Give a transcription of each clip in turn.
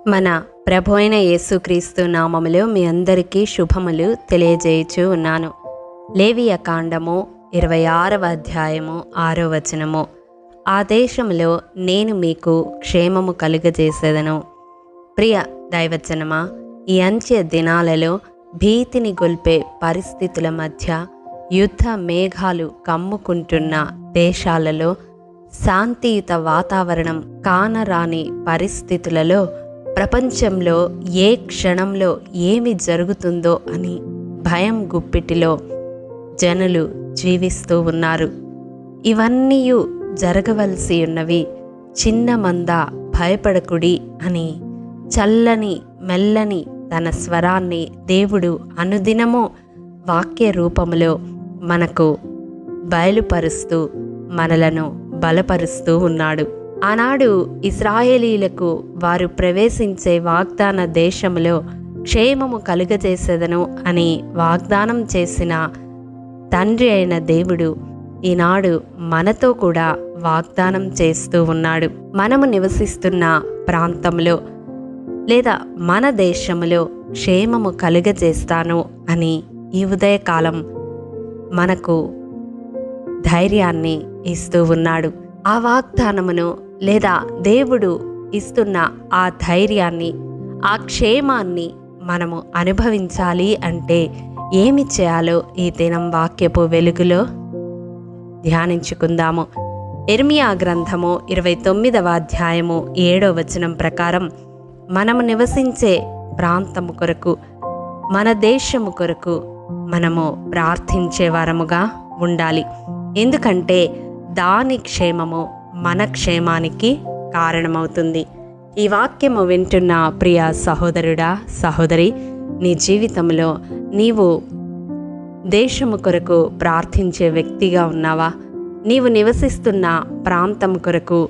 మన ప్రభు అయిన యేసుక్రీస్తు నామములో మీ అందరికీ శుభములు తెలియజేయుచు ఉన్నాను. లేవియ కాండము 26వ అధ్యాయము 6వ వచనము. ఆ దేశములో నేను మీకు క్షేమము కలుగజేసేదను. ప్రియ దైవజనమా, ఈ అంత్య దినాలలో భీతిని గొల్పే పరిస్థితుల మధ్య యుద్ధ మేఘాలు కమ్ముకుంటున్న దేశాలలో శాంతియుత వాతావరణం కానరాని పరిస్థితులలో ప్రపంచంలో ఏ క్షణంలో ఏమి జరుగుతుందో అని భయం గుప్పిటిలో జనులు జీవిస్తూ ఉన్నారు. ఇవన్నీ జరగవలసి ఉన్నవి. చిన్న మంద భయపడకుడి అని చల్లని మెల్లని తన స్వరాన్ని దేవుడు అనుదినము వాక్య రూపములో మనకు బయలుపరుస్తూ మనలను బలపరుస్తూ ఉన్నాడు. ఆనాడు ఇశ్రాయేలీలకు వారు ప్రవేశించే వాగ్దాన దేశములో క్షేమము కలుగజేసేదను అని వాగ్దానం చేసిన తండ్రి అయిన దేవుడు ఈనాడు మనతో కూడా వాగ్దానం చేస్తూ ఉన్నాడు. మనము నివసిస్తున్న ప్రాంతంలో లేదా మన దేశములో క్షేమము కలుగజేస్తాను అని ఈ ఉదయకాలం మనకు ధైర్యాన్ని ఇస్తూ ఉన్నాడు. ఆ వాగ్దానమును లేదా దేవుడు ఇస్తున్న ఆ ధైర్యాన్ని, ఆ క్షేమాన్ని మనము అనుభవించాలి అంటే ఏమి చేయాలో ఈ దినం వాక్యపు వెలుగులో ధ్యానించుకుందాము. ఇర్మియా గ్రంథము 29వ అధ్యాయము 7వ వచనం ప్రకారం మనము నివసించే ప్రాంతము కొరకు, మన దేశము కొరకు మనము ప్రార్థించే వారముగా ఉండాలి. ఎందుకంటే దాని క్షేమము మన క్షేమానికి కారణమవుతుంది. ఈ వాక్యము వింటున్న ప్రియ సహోదరుడా, సహోదరి, నీ జీవితంలో నీవు దేశము కొరకు ప్రార్థించే వ్యక్తిగా ఉన్నావా? నీవు నివసిస్తున్న ప్రాంతం కొరకు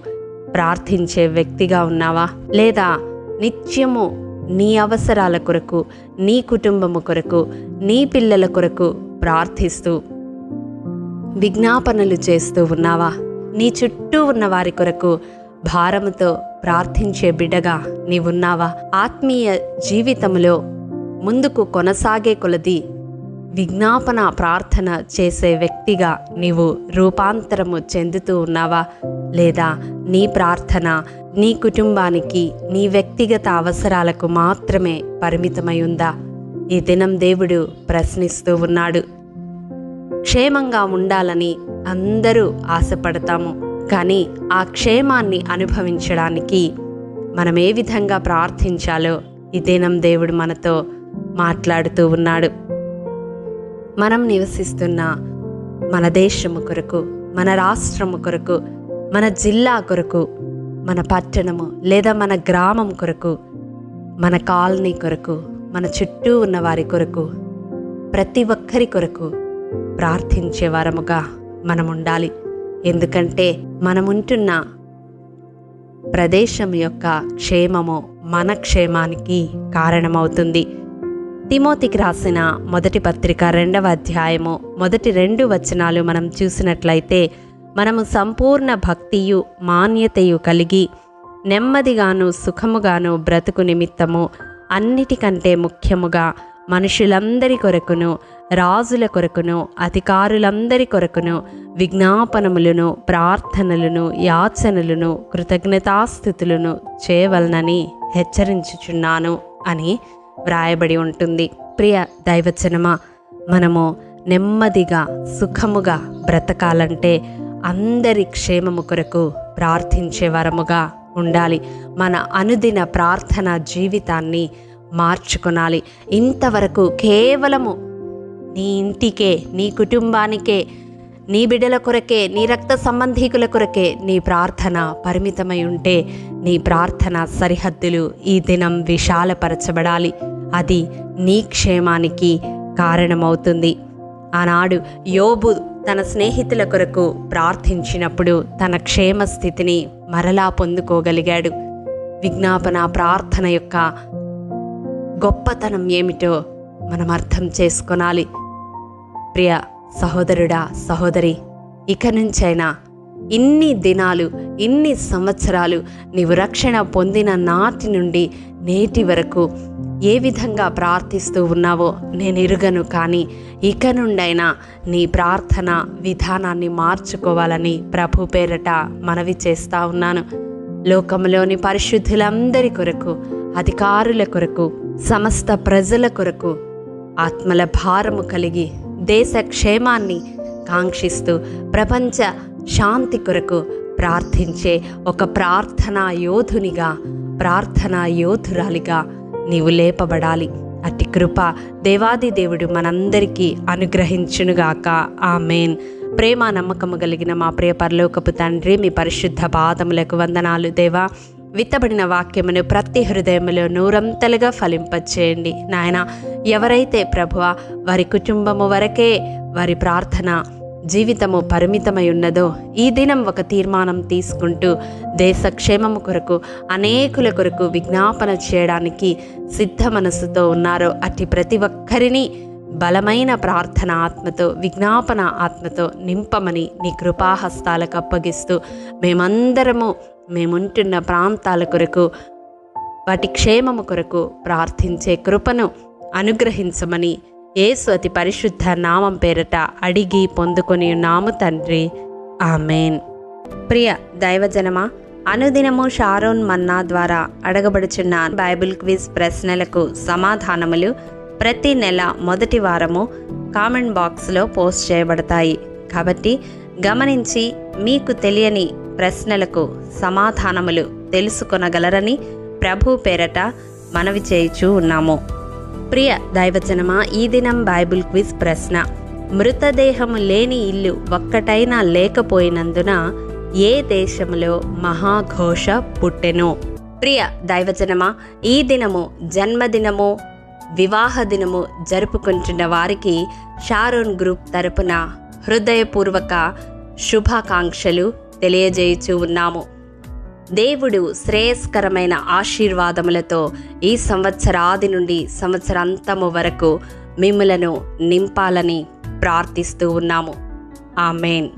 ప్రార్థించే వ్యక్తిగా ఉన్నావా? లేదా నిత్యము నీ అవసరాల కొరకు, నీ కుటుంబము కొరకు, నీ పిల్లల కొరకు ప్రార్థిస్తూ విజ్ఞాపనలు చేస్తూ ఉన్నావా? నీ చుట్టూ ఉన్న వారి కొరకు భారముతో ప్రార్థించే బిడ్డగా నీవున్నావా? ఆత్మీయ జీవితంలో ముందుకు కొనసాగే కొలది విజ్ఞాపన ప్రార్థన చేసే వ్యక్తిగా నీవు రూపాంతరము చెందుతూ ఉన్నావా? లేదా నీ ప్రార్థన నీ కుటుంబానికి, నీ వ్యక్తిగత అవసరాలకు మాత్రమే పరిమితమై ఉందా? ఈ దినం దేవుడు ప్రశ్నిస్తూ ఉన్నాడు. క్షేమంగా ఉండాలని అందరూ ఆశపడతాము, కానీ ఆ క్షేమాన్ని అనుభవించడానికి మనం ఏ విధంగా ప్రార్థించాలో ఈ దినం దేవుడు మనతో మాట్లాడుతూ ఉన్నాడు. మనం నివసిస్తున్న మన దేశము కొరకు, మన రాష్ట్రము కొరకు, మన జిల్లా కొరకు, మన పట్టణము లేదా మన గ్రామం కొరకు, మన కాలనీ కొరకు, మన చుట్టూ ఉన్న వారి కొరకు, ప్రతి ఒక్కరి కొరకు ప్రార్థించే వారముగా మనం ఉండాలి. ఎందుకంటే మనముంటున్న ప్రదేశం యొక్క క్షేమము మన క్షేమానికి కారణమవుతుంది. తిమోతికి రాసిన మొదటి పత్రిక 2వ అధ్యాయము మొదటి 2 వచనాలు మనం చూసినట్లయితే, మనము సంపూర్ణ భక్తియు మాన్యతయు కలిగి నెమ్మదిగాను సుఖముగాను బ్రతుకు నిమిత్తము అన్నిటికంటే ముఖ్యముగా మనుషులందరి కొరకును, రాజుల కొరకును, అధికారులందరి కొరకును విజ్ఞాపనములను, ప్రార్థనలను, యాచనలను, కృతజ్ఞతాస్థుతులను చేయవలనని హెచ్చరించుచున్నాను అని వ్రాయబడి ఉంటుంది. ప్రియ దైవజనమా, మనము నెమ్మదిగా సుఖముగా బ్రతకాలంటే అందరి క్షేమము కొరకు ప్రార్థించే వరముగా ఉండాలి. మన అనుదిన ప్రార్థన జీవితాన్ని మార్చుకొనాలి. ఇంతవరకు కేవలము నీ ఇంటికే, నీ కుటుంబానికే, నీ బిడ్డల కొరకే, నీ రక్త సంబంధీకుల కొరకే నీ ప్రార్థన పరిమితమై ఉంటే నీ ప్రార్థన సరిహద్దులు ఈ దినం విశాలపరచబడాలి. అది నీ క్షేమానికి కారణమవుతుంది. ఆనాడు యోబు తన స్నేహితుల కొరకు ప్రార్థించినప్పుడు తన క్షేమ స్థితిని మరలా పొందుకోగలిగాడు. విజ్ఞాపన ప్రార్థన యొక్క గొప్పతనం ఏమిటో మనం అర్థం చేసుకొనాలి. ప్రియ సహోదరుడా, సహోదరి, ఇక నుంచైనా ఇన్ని దినాలు, ఇన్ని సంవత్సరాలు నీవు రక్షణ పొందిన నాటి నుండి నేటి వరకు ఏ విధంగా ప్రార్థిస్తూ ఉన్నావో నేను ఎరుగను, కానీ ఇక నుండైనా నీ ప్రార్థన విధానాన్ని మార్చుకోవాలని ప్రభు పేరట మనవి చేస్తూ ఉన్నాను. లోకంలోని పరిశుద్ధులందరి కొరకు, అధికారుల కొరకు, సమస్త ప్రజల కొరకు ఆత్మల భారము కలిగి దేశ క్షేమాన్ని కాంక్షిస్తూ ప్రపంచ శాంతి కొరకు ప్రార్థించే ఒక ప్రార్థనా యోధునిగా, ప్రార్థనా యోధురాలిగా నీవు లేపబడాలి. అట్టి కృప దేవాది దేవుడు మనందరికీ అనుగ్రహించునుగాక. ఆమేన్. ప్రేమ నమ్మకము కలిగిన మా ప్రియ పరలోకపు తండ్రి, మీ పరిశుద్ధ పాదములకు వందనాలు దేవా. విత్తబడిన వాక్యమును ప్రతి హృదయములో నూరంతలుగా ఫలింపచేయండి నాయన. ఎవరైతే ప్రభువా వారి కుటుంబము వరకే వారి ప్రార్థన జీవితము పరిమితమై ఉన్నదో, ఈ దినం ఒక తీర్మానం తీసుకుంటూ దేశ క్షేమము కొరకు, అనేకుల కొరకు విజ్ఞాపన చేయడానికి సిద్ధ మనసుతో ఉన్నారో అట్టి ప్రతి ఒక్కరిని బలమైన ప్రార్థన ఆత్మతో, విజ్ఞాపన ఆత్మతో నింపమని నీ కృపాహస్తాలకు అప్పగిస్తూ మేమందరము మేముంటున్న ప్రాంతాల కొరకు, వాటి క్షేమము కొరకు ప్రార్థించే కృపను అనుగ్రహించమని యేసు అతి పరిశుద్ధ నామం పేరట అడిగి పొందుకొని ఉన్నాము తండ్రి. ఆమేన్. ప్రియ దైవజనమా, అనుదినము షారోన్ మన్నా ద్వారా అడగబడుచున్న బైబిల్ క్విజ్ ప్రశ్నలకు సమాధానములు ప్రతి నెల మొదటి వారము కామెంట్ బాక్స్లో పోస్ట్ చేయబడతాయి. కాబట్టి గమనించి మీకు తెలియని ప్రశ్నలకు సమాధానములు తెలుసుకొనగలరని ప్రభు పేరట మనవి చేయుచూ ఉన్నాము. ప్రియ దైవజనమా, ఈ దినం బైబిల్ క్విజ్ ప్రశ్న: మృతదేహము లేని ఇల్లు ఒక్కటైనా లేకపోయినందున ఏ దేశములో మహాఘోష పుట్టెను? ప్రియ దైవజనమా, ఈ దినము జన్మదినము, వివాహ దినము జరుపుకుంటున్న వారికి షారోన్ గ్రూప్ తరపున హృదయపూర్వక శుభాకాంక్షలు తెలియజేయుచూ ఉన్నాము. దేవుడు శ్రేయస్కరమైన ఆశీర్వాదములతో ఈ సంవత్సరాది నుండి సంవత్సరాంతము వరకు మిమ్ములను నింపాలని ప్రార్థిస్తూ ఉన్నాము. ఆమేన్.